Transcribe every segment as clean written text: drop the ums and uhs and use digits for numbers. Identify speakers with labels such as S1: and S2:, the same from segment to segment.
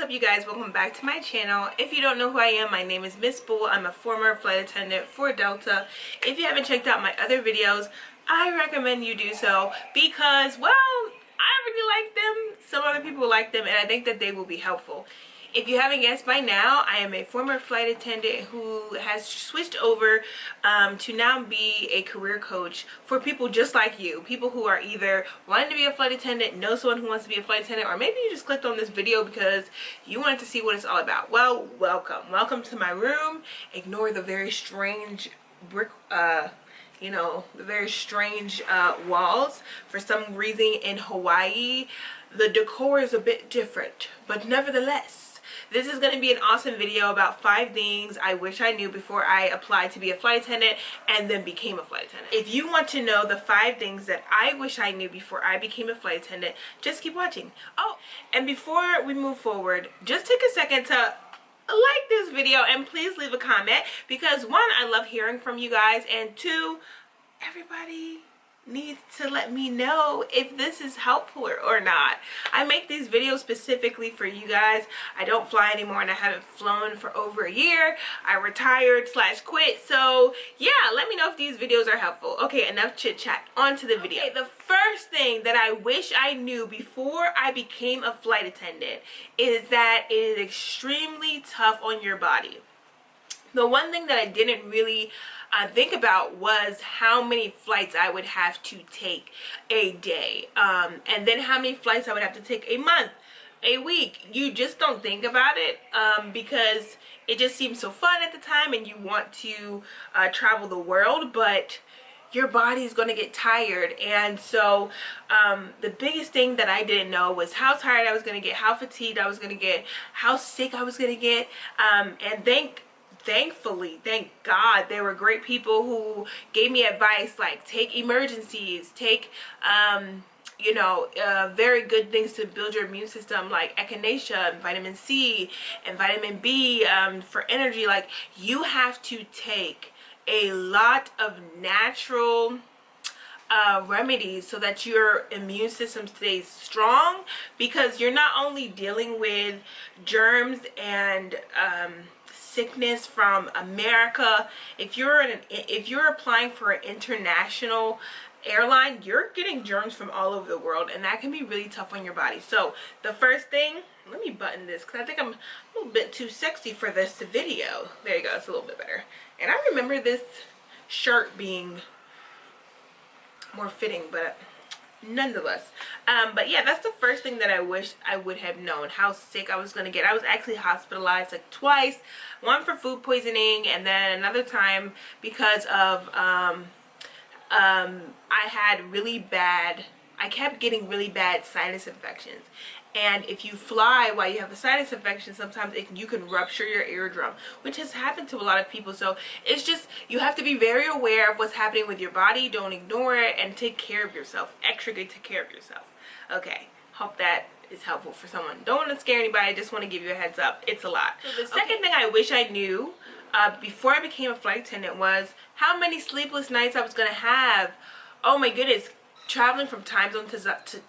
S1: up, you guys? Welcome back to my channel. If you don't know who I am, my name is Miss Bull. I'm a former flight attendant for Delta. If you haven't checked out my other videos, I recommend you do so because, well, I really like them. Some other people like them, and I think that they will be helpful. If you haven't guessed by now, I am a former flight attendant who has switched over to now be a career coach for people just like you. People who are either wanting to be a flight attendant, know someone who wants to be a flight attendant, or maybe you just clicked on this video because you wanted to see what it's all about. Well, welcome. Welcome to my room. Ignore the very strange brick, you know, the very strange walls. For some reason in Hawaii, the decor is a bit different, but nevertheless, this is going to be an awesome video about 5 things I wish I knew before I applied to be a flight attendant and then became a flight attendant. If you want to know the 5 things that I wish I knew before I became a flight attendant, just keep watching. Oh, and before we move forward, just take a second to like this video and please leave a comment because 1, I love hearing from you guys, and 2, everybody needs to let me know if this is helpful or not. I make these videos specifically for you guys. I don't fly anymore and I haven't flown for over a year. I retired / quit. So yeah, let me know if these videos are helpful. Okay, enough chit chat, on to the video. Okay, the first thing that I wish I knew before I became a flight attendant is that it is extremely tough on your body. The one thing that I didn't really think about was how many flights I would have to take a day, and then how many flights I would have to take a month, a week. You just don't think about it because it just seems so fun at the time and you want to travel the world, but your body is going to get tired. And so the biggest thing that I didn't know was how tired I was going to get, how fatigued I was going to get, how sick I was going to get, and thankfully, thank God, there were great people who gave me advice like take emergencies, take you know, very good things to build your immune system like echinacea and vitamin C and vitamin B for energy. Like, you have to take a lot of natural remedies so that your immune system stays strong, because you're not only dealing with germs and sickness from America. If you're applying for an international airline, you're getting germs from all over the world, and that can be really tough on your body. So the first thing, let me button this because I think I'm a little bit too sexy for this video. There you go, it's a little bit better. And I remember this shirt being more fitting, but nonetheless, but yeah, that's the first thing that I wish I would have known, how sick I was gonna get. I was actually hospitalized like twice, one for food poisoning and then another time because of I kept getting really bad sinus infections. And if you fly while you have a sinus infection, sometimes you can rupture your eardrum, which has happened to a lot of people. So it's just, you have to be very aware of what's happening with your body. Don't ignore it and take care of yourself. Extra good, take care of yourself. Okay, hope that is helpful for someone. Don't want to scare anybody, I just want to give you a heads up. It's a lot. So the second thing I wish I knew before I became a flight attendant was how many sleepless nights I was going to have. Oh my goodness, traveling from time zone to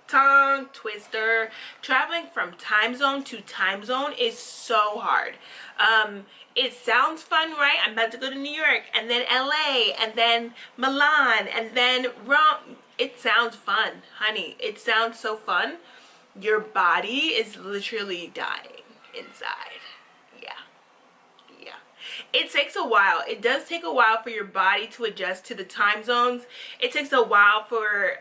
S1: tongue twister. Traveling from time zone to time zone is so hard. It sounds fun, right? I'm about to go to New York and then LA and then Milan and then Rome. It sounds fun, honey. It sounds so fun. Your body is literally dying inside. Yeah. It takes a while. It does take a while for your body to adjust to the time zones. It takes a while for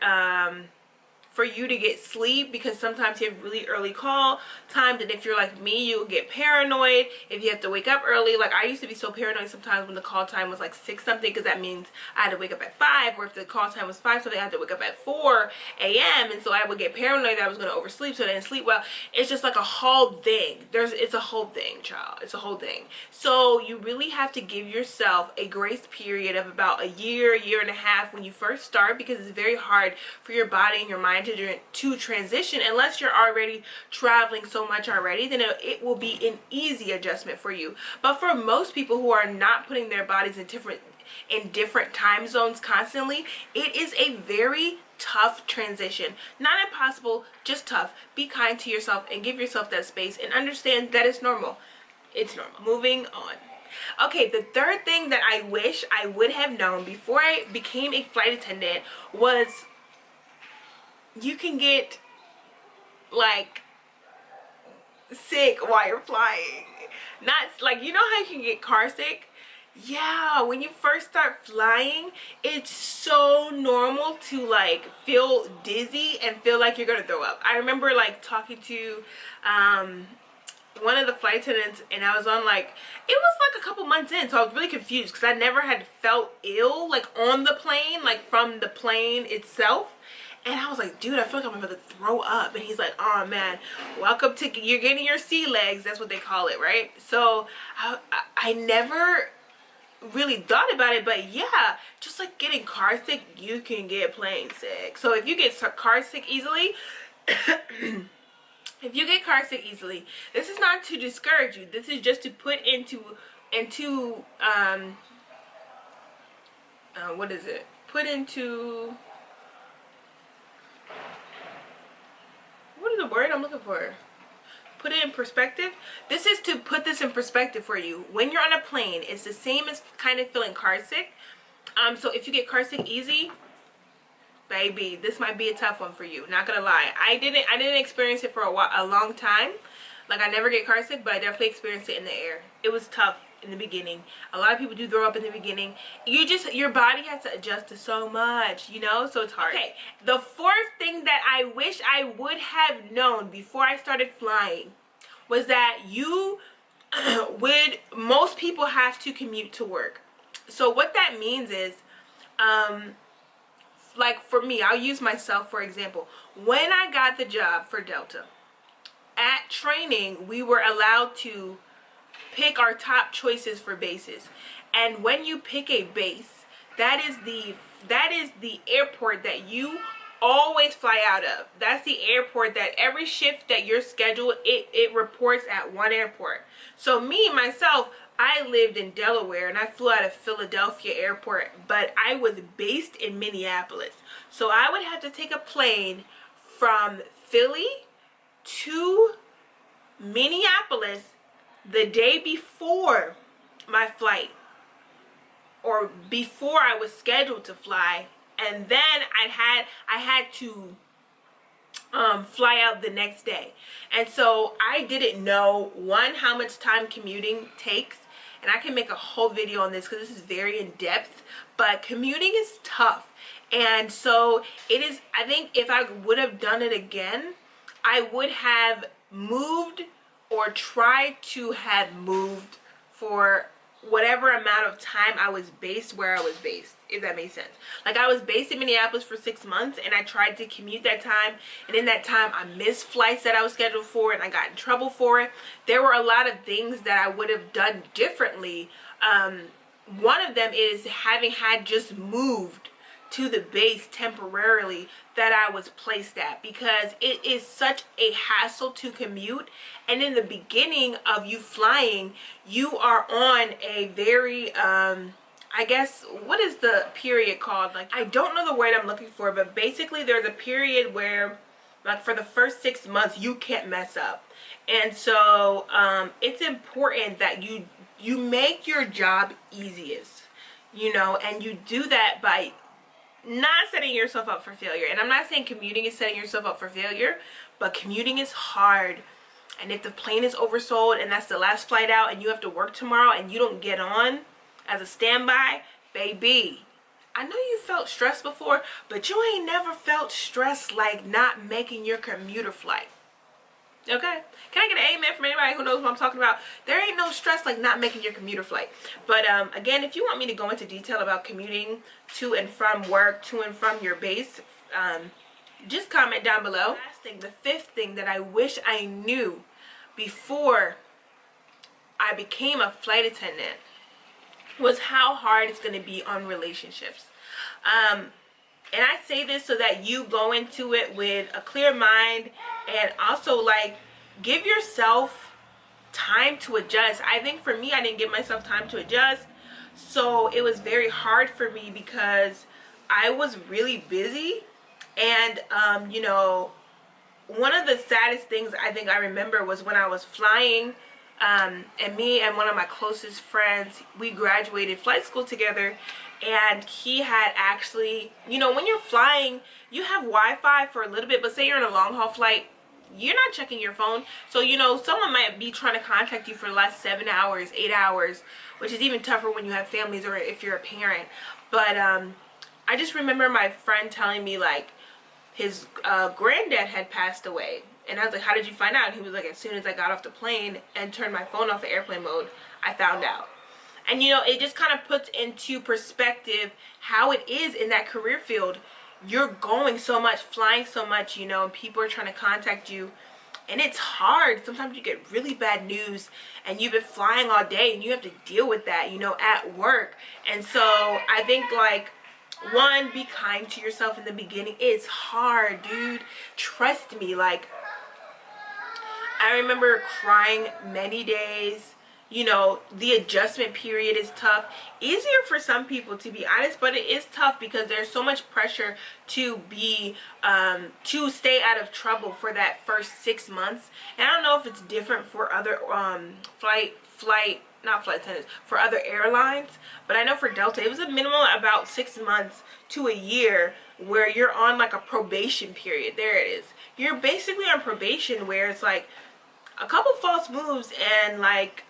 S1: you to get sleep, because sometimes you have really early call times, and if you're like me, you'll get paranoid if you have to wake up early. Like, I used to be so paranoid sometimes when the call time was like 6 something, because that means I had to wake up at 5, or if the call time was 5 something, I had to wake up at 4 a.m. and so I would get paranoid that I was going to oversleep, so I didn't sleep well. It's just like a whole thing. It's a whole thing, child. It's a whole thing. So you really have to give yourself a grace period of about a year and a half when you first start, because it's very hard for your body and your mind to transition. Unless you're already traveling so much already, then it will be an easy adjustment for you. But for most people who are not putting their bodies in different time zones constantly, it is a very tough transition. Not impossible, just tough. Be kind to yourself and give yourself that space and understand that it's normal. It's normal. Moving on. Okay, the third thing that I wish I would have known before I became a flight attendant was you can get like sick while you're flying. Not like, you know how you can get car sick? Yeah, when you first start flying, it's so normal to like feel dizzy and feel like you're gonna throw up. I remember like talking to one of the flight attendants, and I was on like, it was like a couple months in, so I was really confused because I never had felt ill like on the plane, like from the plane itself. And I was like, dude, I feel like I'm about to throw up. And he's like, oh man, welcome to, you're getting your sea legs. That's what they call it, right? So I never really thought about it, but yeah, just like getting car sick, you can get plane sick. So if you get car sick easily, if you get car sick easily, this is not to discourage you. This is just to put into what is it? Put into, what is the word I'm looking for? Put it in perspective. This is to put this in perspective for you. When you're on a plane, it's the same as kind of feeling car sick. So if you get car sick easy, baby, this might be a tough one for you. Not gonna lie, I didn't experience it for a long time. Like, I never get car sick, but I definitely experienced it in the air. It was tough in the beginning. A lot of people do throw up in the beginning. Your body has to adjust to so much, you know, so it's hard. Okay, the fourth thing that I wish I would have known before I started flying was that most people have to commute to work. So what that means is, like for me, I'll use myself for example. When I got the job for Delta, at training, we were allowed to pick our top choices for bases. And when you pick a base, that is the airport that you always fly out of. That's the airport that every shift that you're scheduled, it reports at one airport. So me, myself, I lived in Delaware and I flew out of Philadelphia airport, but I was based in Minneapolis. So I would have to take a plane from Philly to Minneapolis the day before my flight, or before I was scheduled to fly, and then I had to fly out the next day. And so I didn't know, one, how much time commuting takes, and I can make a whole video on this because this is very in depth, but commuting is tough. And so it is, I think if I would have done it again, I would have moved or tried to have moved for whatever amount of time I was based where I was based, if that makes sense. Like, I was based in Minneapolis for 6 months and I tried to commute that time, and in that time I missed flights that I was scheduled for and I got in trouble for it. There were a lot of things that I would have done differently. One of them is having had just moved to the base temporarily that I was placed at, because it is such a hassle to commute. And in the beginning of you flying, you are on a very I guess, what is the period called? Like, I don't know the word I'm looking for, but basically there's a period where, like, for the first 6 months you can't mess up. And so it's important that you make your job easiest, you know, and you do that by not setting yourself up for failure. And I'm not saying commuting is setting yourself up for failure, but commuting is hard. And if the plane is oversold and that's the last flight out and you have to work tomorrow and you don't get on as a standby, baby, I know you felt stressed before, but you ain't never felt stressed like not making your commuter flight. Okay, can I get an amen from anybody who knows what I'm talking about? There ain't no stress like not making your commuter flight. But again, if you want me to go into detail about commuting to and from work, to and from your base, just comment down below. Last thing, the fifth thing that I wish I knew before I became a flight attendant was how hard it's going to be on relationships. And I say this so that you go into it with a clear mind, and also, like, give yourself time to adjust. I think for me, I didn't give myself time to adjust. So it was very hard for me because I was really busy And you know, one of the saddest things I think I remember was when I was flying, and me and one of my closest friends, we graduated flight school together, and he had actually, you know, when you're flying, you have Wi-Fi for a little bit, but say you're in a long haul flight, you're not checking your phone. So, you know, someone might be trying to contact you for the last 7 hours, 8 hours, which is even tougher when you have families or if you're a parent. But I just remember my friend telling me, like, his granddad had passed away. And I was like, how did you find out? And he was like, as soon as I got off the plane and turned my phone off of airplane mode, I found out. And, you know, it just kind of puts into perspective how it is in that career field. You're going so much, flying so much, you know, and people are trying to contact you. And it's hard. Sometimes you get really bad news and you've been flying all day and you have to deal with that, you know, at work. And so I think, like, one, be kind to yourself in the beginning. It's hard, dude. Trust me. Like, I remember crying many days. You know, the adjustment period is tough. Easier for some people, to be honest, but it is tough because there's so much pressure to be to stay out of trouble for that first 6 months. And I don't know if it's different for other not flight attendants, for other airlines, but I know for Delta it was a minimum about 6 months to a year where you're on like a probation period. There it is. You're basically on probation, where it's like a couple false moves and like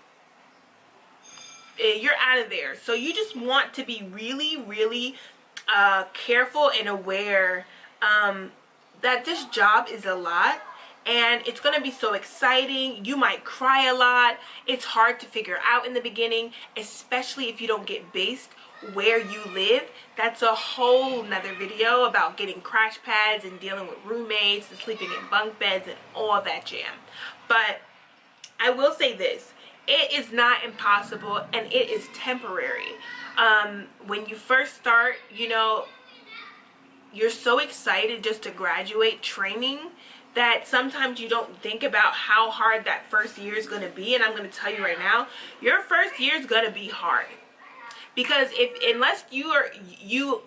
S1: you're out of there. So you just want to be really careful and aware that this job is a lot, and it's going to be so exciting. You might cry a lot. It's hard to figure out in the beginning, especially if you don't get based where you live. That's a whole nother video about getting crash pads and dealing with roommates and sleeping in bunk beds and all that jam. But I will say this: it is not impossible, and it is temporary. When you first start, you know, you're so excited just to graduate training that sometimes you don't think about how hard that first year is going to be. And I'm going to tell you right now, your first year is going to be hard. Because unless you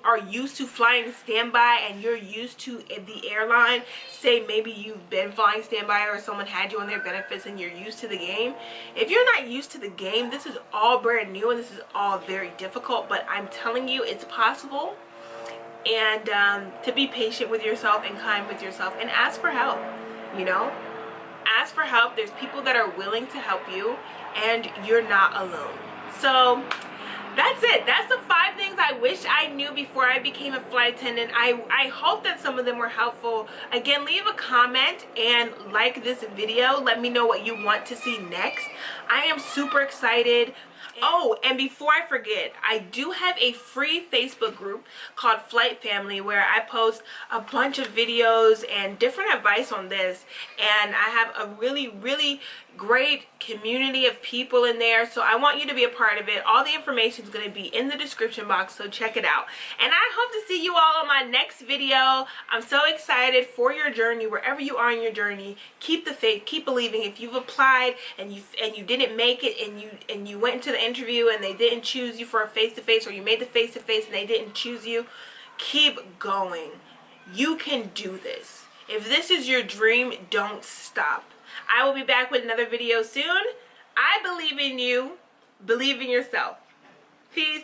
S1: are used to flying standby and you're used to the airline, say maybe you've been flying standby or someone had you on their benefits and you're used to the game. If you're not used to the game, this is all brand new and this is all very difficult. But I'm telling you, it's possible. And to be patient with yourself and kind with yourself and ask for help, you know. Ask for help. There's people that are willing to help you and you're not alone. So that's it. That's the 5 things I wish I knew before I became a flight attendant. I hope that some of them were helpful. Again, leave a comment and like this video. Let me know what you want to see next. I am super excited. Oh, and before I forget, I do have a free Facebook group called Flight Family where I post a bunch of videos and different advice on this. And I have a really great community of people in there, so I want you to be a part of it. All the information is going to be in the description box, so check it out. And I hope to see you all on my next video. I'm so excited for your journey, wherever you are in your journey. Keep the faith, keep believing. If you've applied and you didn't make it, and you went into the interview and they didn't choose you for a face-to-face, or you made the face-to-face and they didn't choose you, keep going. You can do this. If this is your dream, don't stop. I will be back with another video soon. I believe in you. Believe in yourself. Peace.